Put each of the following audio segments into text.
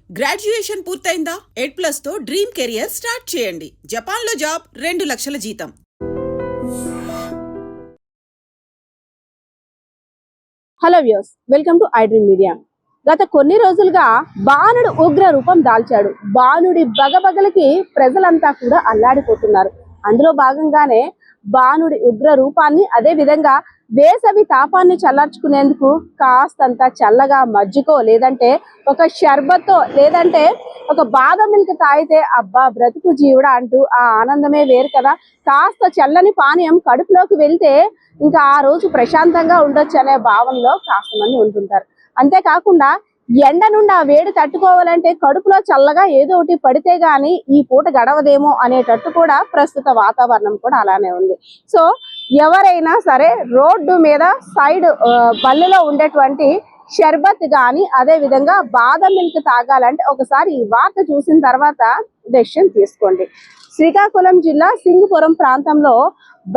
Graduation పూర్తయిందా? ఎడ్+ తో dream career start చేయండి. జపాన్లో జాబ్, 2 లక్షల జీతం. Hello views, welcome to iDream media. గత కొన్ని రోజులుగా బాణుడు ఉగ్ర రూపం దాల్చాడు. బాణుడి బగబగలకి ప్రజలంతా కూడా అల్లాడిపోతున్నారు. అందులో భాగంగానే బాణుడి ఉగ్ర రూపాన్ని, అదే విధంగా వేసవి తాపాన్ని చల్లార్చుకునేందుకు కాస్తంత చల్లగా మజ్జిగో, లేదంటే ఒక షర్బత్తో, లేదంటే ఒక బాదం మిల్క్ తాగితే అబ్బా బ్రతుకు జీవుడా అంటూ ఆ ఆనందమే వేరు కదా. కాస్త చల్లని పానీయం కడుపులోకి వెళ్తే ఇంకా ఆ రోజు ప్రశాంతంగా ఉండొచ్చు అనే భావనలో కాస్త మంది ఉంటుంటారు. అంతేకాకుండా ఎండ నుండి ఆ వేడి తట్టుకోవాలంటే కడుపులో చల్లగా ఏదో ఒకటి పడితే గానీ ఈ పూట గడవదేమో అనేటట్టు కూడా ప్రస్తుత వాతావరణం కూడా అలానే ఉంది. సో ఎవరైనా సరే రోడ్డు మీద సైడ్ బల్లిలో ఉండేటువంటి షర్బత్ కానీ, అదే విధంగా బాదం మిల్క్ తాగాలంటే ఒకసారి ఈ వార్త చూసిన తర్వాత డెసిషన్ తీసుకోండి. శ్రీకాకుళం జిల్లా సింగుపురం ప్రాంతంలో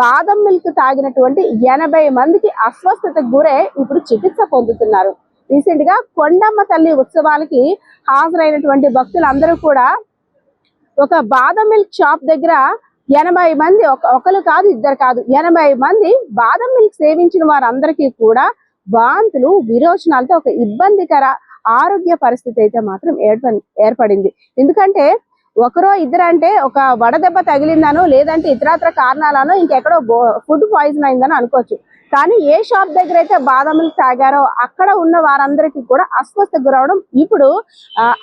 బాదం మిల్క్ తాగినటువంటి 80 మందికి అస్వస్థతకు గురై ఇప్పుడు చికిత్స పొందుతున్నారు. రీసెంట్ గా కొండమ్మ తల్లి ఉత్సవాలకి హాజరైనటువంటి భక్తులందరూ కూడా ఒక బాదం మిల్క్ షాప్ దగ్గర 80 మంది, ఒకరు కాదు ఇద్దరు కాదు 80 మంది బాదం మిల్క్ సేవించిన వారందరికీ కూడా వాంతులు, విరోచనాలతో ఒక ఇబ్బందికర ఆరోగ్య పరిస్థితి అయితే మాత్రం ఏర్పడింది. ఎందుకంటే ఒకరో ఇద్దరంటే ఒక వడదెబ్బ తగిలిందనో, లేదంటే ఇతరత్ర కారణాలనో, ఇంకెక్కడో ఫుడ్ పాయిజన్ అయిందని అనుకోవచ్చు. కానీ ఏ షాప్ దగ్గర అయితే బాదం మిల్క్ తాగారో అక్కడ ఉన్న వారందరికీ కూడా అస్వస్థకు గురవడం ఇప్పుడు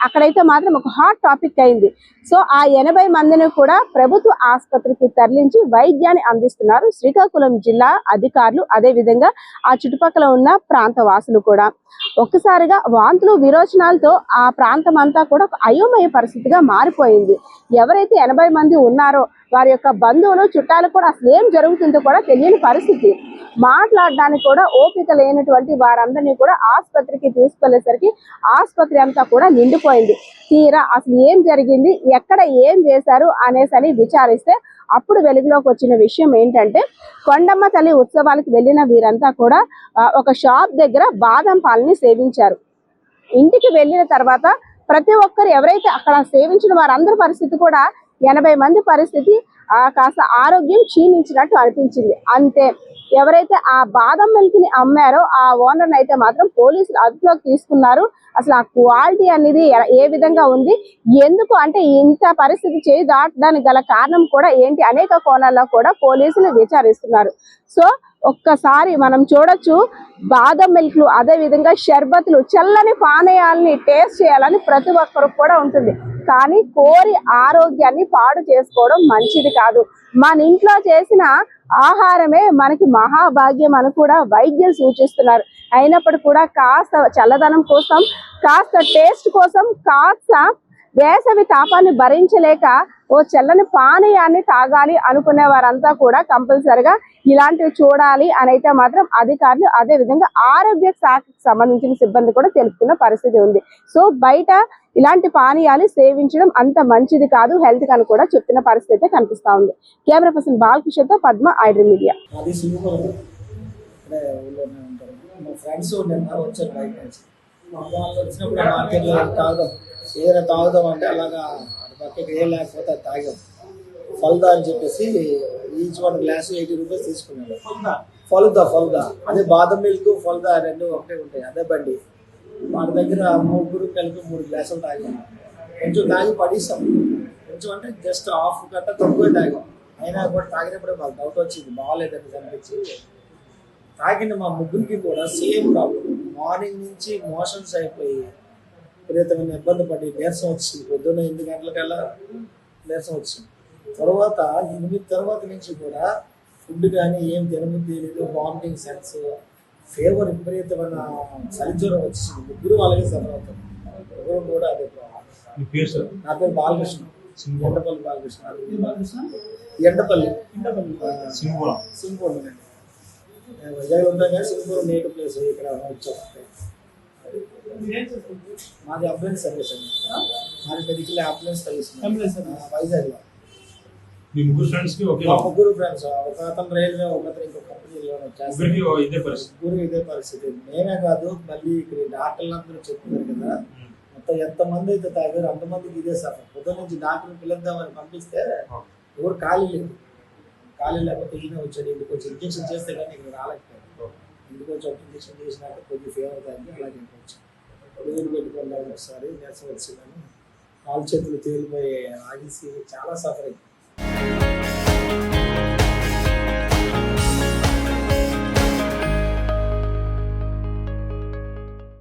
అక్కడైతే మాత్రం ఒక హాట్ టాపిక్ అయింది. సో ఆ 80 మందిని కూడా ప్రభుత్వ ఆసుపత్రికి తరలించి వైద్యాన్ని అందిస్తున్నారు శ్రీకాకుళం జిల్లా అధికారులు, అదే విధంగా ఆ చుట్టుపక్కల ఉన్న ప్రాంత వాసులు కూడా. ఒక్కసారిగా వాంతులు, విరోచనాలతో ఆ ప్రాంతం అంతా కూడా ఒక అయోమయ పరిస్థితిగా మారిపోయింది. ఎవరైతే 80 మంది ఉన్నారో వారి యొక్క బంధువులు, చుట్టాలు కూడా అసలు ఏం జరుగుతుందో కూడా తెలియని పరిస్థితి. మాట్లాడడానికి కూడా ఓపిక లేనటువంటి వారందరినీ కూడా ఆసుపత్రికి తీసుకెళ్లేసరికి ఆసుపత్రి అంతా కూడా నిండిపోయింది. తీరా అసలు ఏం జరిగింది, ఎక్కడ ఏం చేశారు అనేసి విచారిస్తే అప్పుడు వెలుగులోకి వచ్చిన విషయం ఏంటంటే, కొండమ్మ తల్లి ఉత్సవాలకు వెళ్ళిన వీరంతా కూడా ఒక షాప్ దగ్గర బాదం పాలని సేవించారు. ఇంటికి వెళ్ళిన తర్వాత ప్రతి ఒక్కరు ఎవరైతే అక్కడ సేవించిన వారందరి పరిస్థితి కూడా 80 మంది పరిస్థితి కాస్త ఆరోగ్యం క్షీణించినట్టు అనిపించింది. అంతే, ఎవరైతే ఆ బాదం మిల్క్ ని అమ్మారో ఆ ఓనర్ అయితే మాత్రం పోలీసులు అదుపులోకి తీసుకున్నారు. అసలు ఆ క్వాలిటీ అనేది ఏ విధంగా ఉంది, ఎందుకు అంటే ఇంత పరిస్థితి చేయి దాటడానికి గల కారణం కూడా ఏంటి, అనేక కోణాల్లో కూడా పోలీసులు విచారిస్తున్నారు. సో ఒక్కసారి మనం చూడొచ్చు, బాదం మిల్క్లు, అదే విధంగా షర్బత్లు, చల్లని పానీయాలని టేస్ట్ చేయాలని ప్రతి ఒక్కరు కూడా ఉంటుంది. కానీ కోరి ఆరోగ్యాన్ని పాడు చేసుకోవడం మంచిది కాదు. మన ఇంట్లో చేసిన ఆహారమే మనకి మహాభాగ్యం అని కూడా వైద్యులు సూచిస్తున్నారు. అయినప్పుడు కూడా కాస్త చల్లదనం కోసం, కాస్త టేస్ట్ కోసం, కాస్త వేసవి తాపాన్ని భరించలేక ఓ చల్లని పానీయాన్ని తాగాలి అనుకునే వారంతా కూడా కంపల్సరిగా ఇలాంటివి చూడాలి అని అయితే మాత్రం అధికారులు, అదే విధంగా ఆరోగ్య శాఖకు సంబంధించిన సిబ్బంది కూడా తెలుపుతున్న పరిస్థితి ఉంది. సో బయట ఇలాంటి పానీయాలు సేవించడం అంత మంచిది కాదు హెల్త్ అని కూడా చెప్తున్న పరిస్థితి కనిపిస్తా ఉంది. కెమెరా పర్సన్ బాలకృష్ణతో పద్మ, ఐడ్రీమ్ మీడియా. ఏదైనా తాగుదాం అంటే అలాగా పక్కకి ఏం లేకపోతే అది తాగాం. ఫల్దా అని చెప్పేసి ఈచ్ 1 గ్లాస్ 80 రూపీస్ తీసుకున్నాడు. ఫలుదా అదే బాదం మిల్క్, ఫల్దా రెండు ఒకటే ఉంటాయి, అదే బండి. మన దగ్గర 3 కలిపి 3 గ్లాసులు తాగాం. కొంచెం తాగి పడేసాం, కొంచెం అంటే జస్ట్ హాఫ్ గంట తక్కువే తాగాం. అయినా కూడా తాగినప్పుడే మాకు డౌట్ వచ్చింది, బాగాలేదని అనిపించి తాగిన మా ముగ్గురికి కూడా సేమ్ ప్రాబ్లం. మార్నింగ్ నుంచి మోషన్స్ అయిపోయి విపరీతమైన ఇబ్బంది పడి నీరసం వచ్చింది. పొద్దున్న 8 గంటలకల్లా నీరసం వచ్చింది. తర్వాత 8 తర్వాత నుంచి కూడా ఫుడ్ కానీ ఏం తినబుద్ధి లేదు, వామిటింగ్ సెన్స్, ఫీవర్, విపరీతమైన చలిజ్వరం వచ్చింది. ముగ్గురు అలాగే సఫర్ అవుతారు. ముగ్గురు కూడా అదే ప్రాబ్లం. నా పేరు బాలకృష్ణ, ఎండపల్లి బాలకృష్ణ. ఎండపల్లి సింగపూర్ వైజాగ్ ఉంటాం కానీ సింగపూర్ నేటివ్ ప్లేస్. ఇక్కడ వచ్చాం. మాది అంబులెన్స్ సర్వీస్ అండి. మాది మెడికల్ అంబులెన్స్ సర్వీస్ వైజాగ్ లో. ముగ్గురు ఫ్రెండ్స్, ఒక అతను రైల్వే, ఒక అతను ఇంకో కంపెనీలో ఇదే పరిస్థితి. మేమే కాదు, మళ్ళీ ఇక్కడ డాక్టర్లు అందరూ చెప్తున్నారు కదా, మొత్తం ఎంతమంది అయితే తాగారు అంతమందికి ఇదే సఫర్. పొద్దున్న నుంచి డాక్టర్ పిలుద్దామని పంపిస్తే ఎవరు ఖాళీ లేదు. ఖాళీ లేకపోతే ఈయన వచ్చాడు, ఇంటికి వచ్చి ఇంజక్షన్ చేస్తే కానీ ఇక్కడ రాలేకపోయాడు. ఇంటికి వచ్చి ఒక ఇంజక్షన్ చేసినాక కొద్దిగా ఫీవర్ తగ్గి అలాగే వచ్చి రోజు పెట్టుకున్నాను. ఒకసారి నీరసం వచ్చిందని కాలు చేతులు తేలిపోయి ఆగేసి చాలా సఫర్ అయింది.